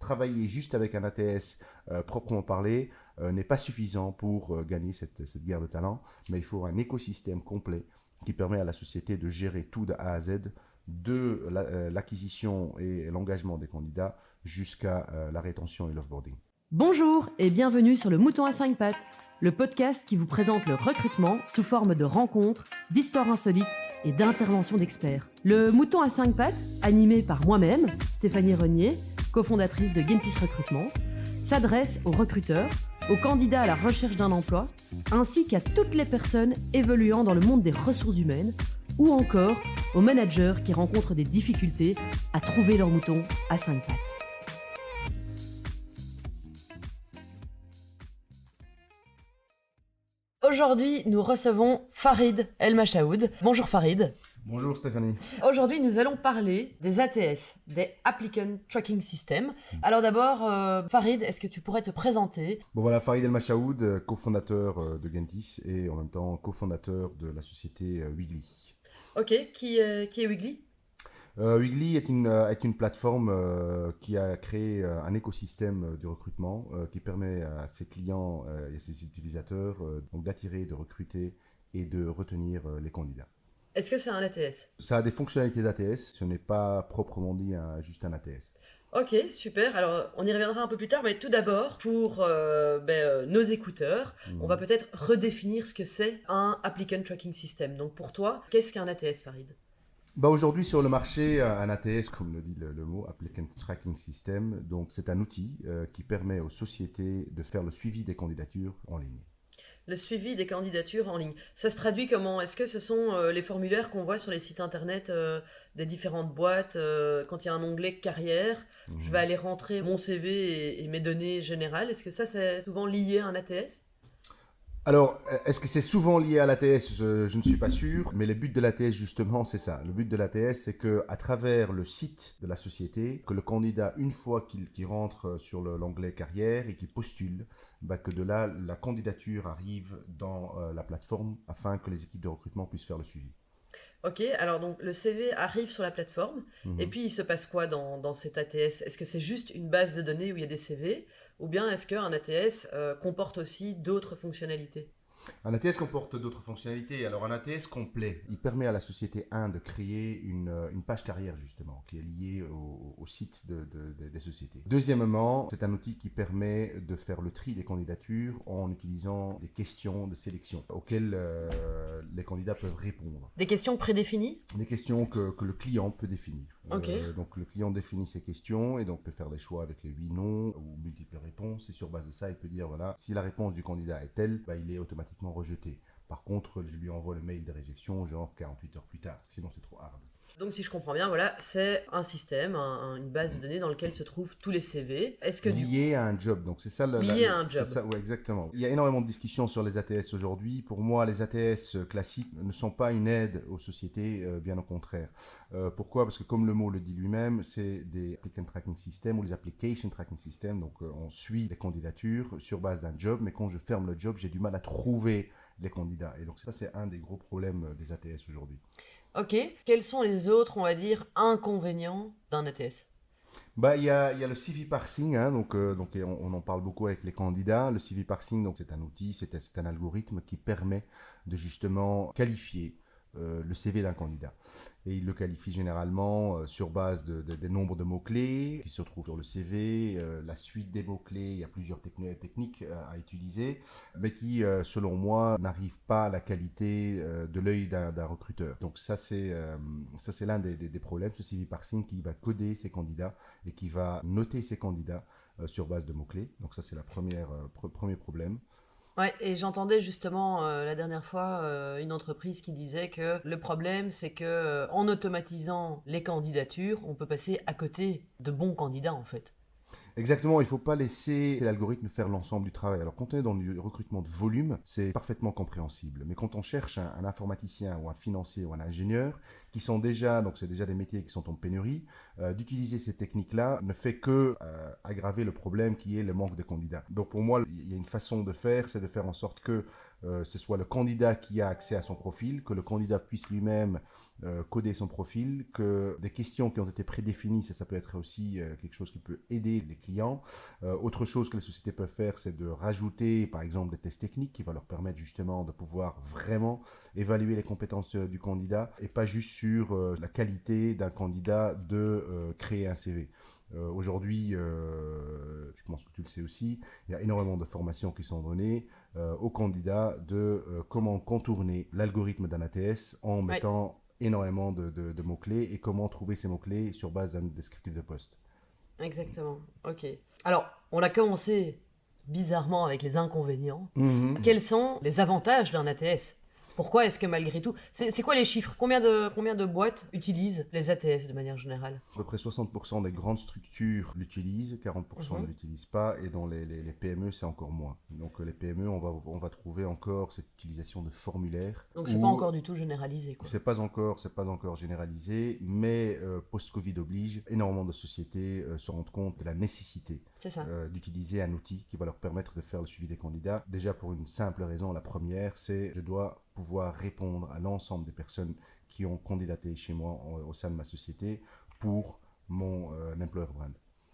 Travailler juste avec un ATS proprement parlé n'est pas suffisant pour gagner cette guerre de talent, mais il faut un écosystème complet qui permet à la société de gérer tout de A à Z, de l'acquisition et l'engagement des candidats jusqu'à la rétention et l'offboarding. Bonjour et bienvenue sur le Mouton à 5 pattes, le podcast qui vous présente le recrutement sous forme de rencontres, d'histoires insolites et d'interventions d'experts. Le Mouton à 5 pattes, animé par moi-même, Stéphanie Renier, cofondatrice de Gentis Recrutement, s'adresse aux recruteurs, aux candidats à la recherche d'un emploi, ainsi qu'à toutes les personnes évoluant dans le monde des ressources humaines, ou encore aux managers qui rencontrent des difficultés à trouver leur mouton à 5 pattes. Aujourd'hui, nous recevons Farid El Machaoud. Bonjour Farid. Bonjour Stéphanie. Aujourd'hui, nous allons parler des ATS, des Applicant Tracking System. Alors d'abord, Farid, est-ce que tu pourrais te présenter ? Bon voilà, Farid El Machaoud, cofondateur de Gentis et en même temps cofondateur de la société Weagly. Ok, qui est Weagly ? Weagly est une plateforme qui a créé un écosystème de recrutement qui permet à ses clients et à ses utilisateurs donc d'attirer, de recruter et de retenir les candidats. Est-ce que c'est un ATS ? Ça a des fonctionnalités d'ATS, ce n'est pas proprement dit juste un ATS. Ok, super. Alors, on y reviendra un peu plus tard, mais tout d'abord, pour nos écouteurs, on va peut-être redéfinir ce que c'est un Applicant Tracking System. Donc pour toi, qu'est-ce qu'un ATS, Farid ? Aujourd'hui sur le marché, un ATS, comme le dit le mot, Applicant Tracking System, donc c'est un outil qui permet aux sociétés de faire le suivi des candidatures en ligne. Le suivi des candidatures en ligne. Ça se traduit comment ? Est-ce que ce sont les formulaires qu'on voit sur les sites internet des différentes boîtes quand il y a un onglet carrière, je vais aller rentrer mon CV et mes données générales. Est-ce que ça, c'est souvent lié à un ATS ? Alors, est-ce que c'est souvent lié à l'ATS ? Je ne suis pas sûr, mais le but de l'ATS, justement, c'est ça. Le but de l'ATS, c'est qu'à travers le site de la société, que le candidat, une fois qu'il rentre sur l'onglet carrière et qu'il postule, que de là, la candidature arrive dans la plateforme afin que les équipes de recrutement puissent faire le suivi. Ok, alors donc le CV arrive sur la plateforme, et puis il se passe quoi dans cet ATS ? Est-ce que c'est juste une base de données où il y a des CV, ou bien est-ce qu'un ATS comporte aussi d'autres fonctionnalités ? Un ATS comporte d'autres fonctionnalités. Alors un ATS complet, il permet à la société 1 de créer une page carrière justement, qui est liée au site des sociétés. Deuxièmement, c'est un outil qui permet de faire le tri des candidatures en utilisant des questions de sélection auxquelles les candidats peuvent répondre. Des questions prédéfinies ? Des questions que le client peut définir. Ok. Donc le client définit ses questions et donc peut faire des choix avec les oui, non ou multiples réponses. Et sur base de ça, il peut dire voilà, si la réponse du candidat est telle, il est automatiquement rejeté. Par contre, je lui envoie le mail de réjection genre 48 heures plus tard, sinon c'est trop hard. Donc si je comprends bien, voilà, c'est un système, une base de données dans laquelle se trouvent tous les CV. Est-ce que lié à un job, donc c'est ça. Lié à un job. C'est ça, ouais, exactement. Il y a énormément de discussions sur les ATS aujourd'hui. Pour moi, les ATS classiques ne sont pas une aide aux sociétés, bien au contraire. Pourquoi ? Parce que comme le mot le dit lui-même, c'est des Applicant Tracking System ou les Application Tracking System. Donc on suit les candidatures sur base d'un job, mais quand je ferme le job, j'ai du mal à trouver les candidats. Et donc ça, c'est un des gros problèmes des ATS aujourd'hui. Ok, quels sont les autres, on va dire, inconvénients d'un ATS ? Il y a le CV parsing, donc on en parle beaucoup avec les candidats. Le CV parsing, donc c'est un outil, c'est un algorithme qui permet de justement qualifier le CV d'un candidat. Et il le qualifie généralement sur base des nombres de mots-clés qui se trouvent sur le CV, la suite des mots-clés. Il y a plusieurs techniques à utiliser, mais qui, selon moi, n'arrivent pas à la qualité de l'œil d'un recruteur. Donc ça, c'est l'un des problèmes, ce CV parsing qui va coder ses candidats et qui va noter ses candidats sur base de mots-clés. Donc ça, c'est le premier problème. Ouais, et j'entendais justement la dernière fois une entreprise qui disait que le problème, c'est que en automatisant les candidatures, on peut passer à côté de bons candidats en fait. Exactement, il ne faut pas laisser l'algorithme faire l'ensemble du travail. Alors quand on est dans le recrutement de volume, c'est parfaitement compréhensible. Mais quand on cherche un informaticien ou un financier ou un ingénieur, qui sont déjà, donc c'est déjà des métiers qui sont en pénurie, d'utiliser ces techniques-là ne fait que aggraver le problème qui est le manque de candidats. Donc pour moi, il y a une façon de faire, c'est de faire en sorte que ce soit le candidat qui a accès à son profil, que le candidat puisse lui-même coder son profil, que des questions qui ont été prédéfinies, ça peut être aussi quelque chose qui peut aider les clients. Autre chose que les sociétés peuvent faire, c'est de rajouter par exemple des tests techniques qui vont leur permettre justement de pouvoir vraiment évaluer les compétences du candidat et pas juste sur la qualité d'un candidat de créer un CV. Aujourd'hui, je pense que tu le sais aussi, il y a énormément de formations qui sont données aux candidats de comment contourner l'algorithme d'un ATS en mettant énormément de mots-clés et comment trouver ces mots-clés sur base d'un descriptif de poste. Exactement, ok. Alors, on a commencé bizarrement avec les inconvénients. Quels sont les avantages d'un ATS ? Pourquoi est-ce que malgré tout... C'est quoi les chiffres ? Combien de boîtes utilisent les ATS de manière générale ? À peu près 60% des grandes structures l'utilisent, 40% ne l'utilisent pas, et dans les PME, c'est encore moins. Donc les PME, on va trouver encore cette utilisation de formulaires. Donc c'est pas encore du tout généralisé, quoi. C'est pas encore généralisé, mais post-Covid oblige, énormément de sociétés se rendent compte de la nécessité d'utiliser un outil qui va leur permettre de faire le suivi des candidats. Déjà pour une simple raison, la première, c'est je dois pouvoir répondre à l'ensemble des personnes qui ont candidaté chez moi au sein de ma société pour mon employer brand.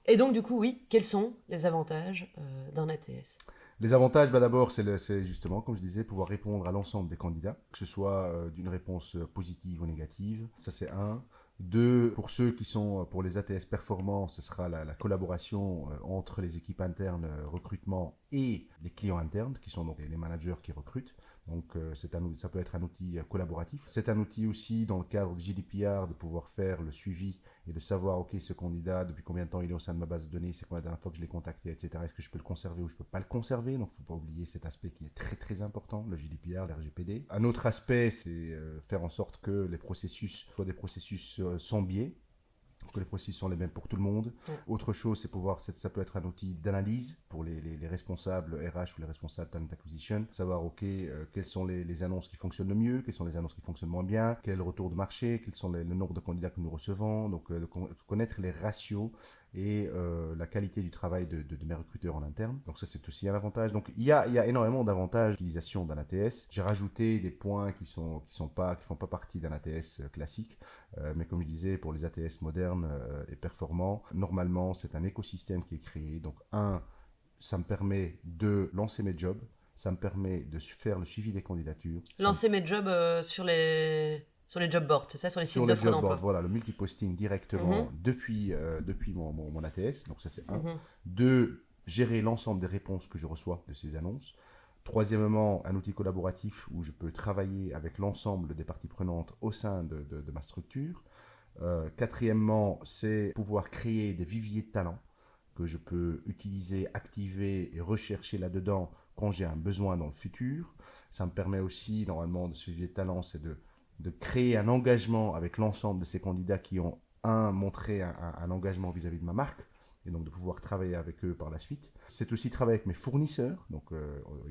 Et donc du coup, oui, quels sont les avantages d'un ATS ? Les avantages, d'abord, c'est justement, comme je disais, pouvoir répondre à l'ensemble des candidats, que ce soit d'une réponse positive ou négative. Ça, c'est un. Deux, pour ceux qui sont pour les ATS performants, ce sera la collaboration entre les équipes internes recrutement et les clients internes, qui sont donc les managers qui recrutent. Donc ça peut être un outil collaboratif. C'est un outil aussi dans le cadre du GDPR de pouvoir faire le suivi et de savoir, ok, ce candidat, depuis combien de temps il est au sein de ma base de données, c'est quand la dernière fois que je l'ai contacté, etc. Est-ce que je peux le conserver ou je ne peux pas le conserver? Donc il ne faut pas oublier cet aspect qui est très très important, le GDPR, le RGPD. Un autre aspect, c'est faire en sorte que les processus soient des processus sans biais, que les processus sont les mêmes pour tout le monde. Autre chose, c'est pouvoir, ça peut être un outil d'analyse pour les responsables RH ou les responsables talent acquisition, savoir quelles sont les annonces qui fonctionnent le mieux, quelles sont les annonces qui fonctionnent moins bien, quel est le retour de marché, quels sont le nombre de candidats que nous recevons, donc connaître les ratios et la qualité du travail de mes recruteurs en interne. Donc ça, c'est aussi un avantage. Donc il y a énormément d'avantages d'utilisation d'un ATS. J'ai rajouté des points qui font pas partie d'un ATS classique, mais comme je disais, pour les ATS modernes et performants, normalement, c'est un écosystème qui est créé. Donc ça me permet de lancer mes jobs, ça me permet de faire le suivi des candidatures. Lancer mes jobs sur les job boards, c'est ça, sur les sites d'offres d'emploi. Voilà, le multiposting directement depuis mon ATS, donc ça c'est un. Deux, gérer l'ensemble des réponses que je reçois de ces annonces. Troisièmement, un outil collaboratif où je peux travailler avec l'ensemble des parties prenantes au sein de ma structure. Quatrièmement, c'est pouvoir créer des viviers de talents que je peux utiliser, activer et rechercher là-dedans quand j'ai un besoin dans le futur. Ça me permet aussi, normalement, de ce vivier de talents, c'est de créer un engagement avec l'ensemble de ces candidats qui ont montré un engagement vis-à-vis de ma marque, et donc de pouvoir travailler avec eux par la suite. C'est aussi travailler avec mes fournisseurs, donc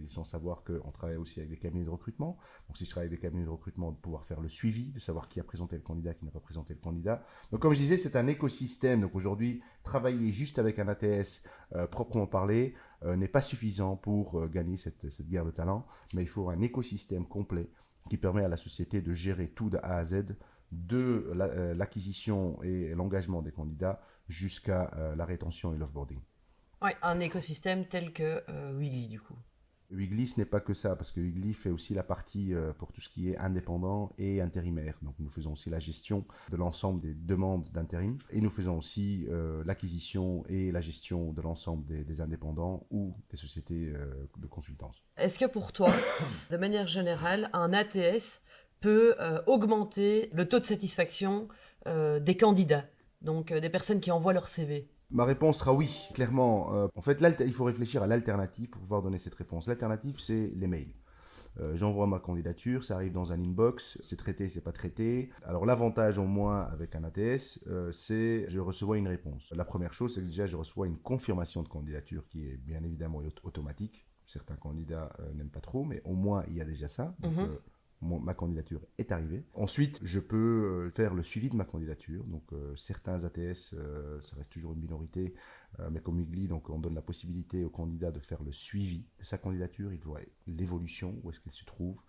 ils sont savoir qu'on travaille aussi avec des cabinets de recrutement. Donc si je travaille avec des cabinets de recrutement, de pouvoir faire le suivi, de savoir qui a présenté le candidat, qui n'a pas présenté le candidat. Donc comme je disais, c'est un écosystème. Donc aujourd'hui, travailler juste avec un ATS proprement parlé n'est pas suffisant pour gagner cette guerre de talent, mais il faut un écosystème complet qui permet à la société de gérer tout de A à Z, de l'acquisition et l'engagement des candidats jusqu'à la rétention et l'offboarding. Oui, un écosystème tel que Weagly, du coup. Weagly, ce n'est pas que ça, parce que Weagly fait aussi la partie pour tout ce qui est indépendant et intérimaire. Donc nous faisons aussi la gestion de l'ensemble des demandes d'intérim, et nous faisons aussi l'acquisition et la gestion de l'ensemble des indépendants ou des sociétés de consultance. Est-ce que pour toi, de manière générale, un ATS peut augmenter le taux de satisfaction des candidats, donc des personnes qui envoient leur CV? Ma réponse sera oui, clairement. En fait, il faut réfléchir à l'alternative pour pouvoir donner cette réponse. L'alternative, c'est les mails. J'envoie ma candidature, ça arrive dans un inbox, c'est traité, c'est pas traité. Alors l'avantage au moins avec un ATS, c'est je reçois une réponse. La première chose, c'est que déjà je reçois une confirmation de candidature qui est bien évidemment automatique. Certains candidats n'aiment pas trop, mais au moins il y a déjà ça. Donc, ma candidature est arrivée. Ensuite, je peux faire le suivi de ma candidature. Donc, certains ATS, ça reste toujours une minorité, mais comme Weekly, donc on donne la possibilité au candidat de faire le suivi de sa candidature, il voit l'évolution, où est-ce qu'elle se trouve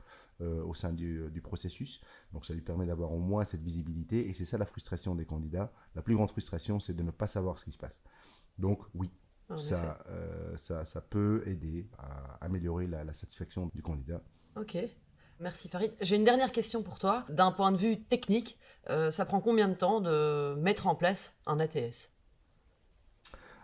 au sein du processus. Donc ça lui permet d'avoir au moins cette visibilité, et c'est ça la frustration des candidats. La plus grande frustration, c'est de ne pas savoir ce qui se passe. Donc oui, ça peut aider à améliorer la satisfaction du candidat. Ok. Merci Farid. J'ai une dernière question pour toi. D'un point de vue technique, ça prend combien de temps de mettre en place un ATS ?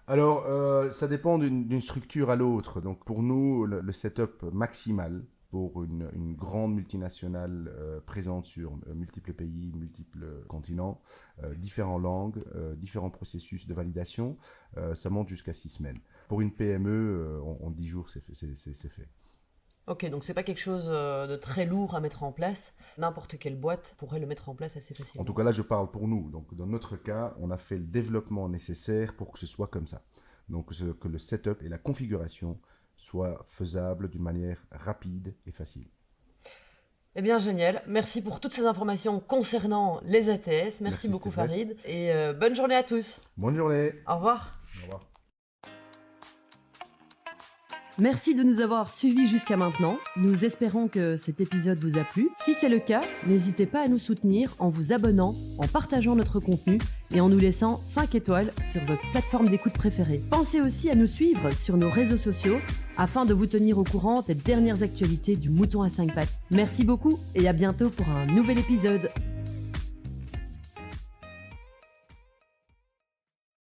Alors, ça dépend d'une structure à l'autre. Donc, pour nous, le setup maximal pour une grande multinationale présente sur multiples pays, multiples continents, différentes langues, différents processus de validation, ça monte jusqu'à 6 semaines. Pour une PME, en 10 jours, c'est fait. Ok, donc c'est pas quelque chose de très lourd à mettre en place. N'importe quelle boîte pourrait le mettre en place assez facilement. En tout cas, là, je parle pour nous. Donc, dans notre cas, on a fait le développement nécessaire pour que ce soit comme ça. Donc, que le setup et la configuration soient faisables d'une manière rapide et facile. Eh bien, génial. Merci pour toutes ces informations concernant les ATS. Merci beaucoup, Stéphane. Farid. Et bonne journée à tous. Bonne journée. Au revoir. Au revoir. Merci de nous avoir suivis jusqu'à maintenant. Nous espérons que cet épisode vous a plu. Si c'est le cas, n'hésitez pas à nous soutenir en vous abonnant, en partageant notre contenu et en nous laissant 5 étoiles sur votre plateforme d'écoute préférée. Pensez aussi à nous suivre sur nos réseaux sociaux afin de vous tenir au courant des dernières actualités du Mouton à 5 pattes. Merci beaucoup et à bientôt pour un nouvel épisode.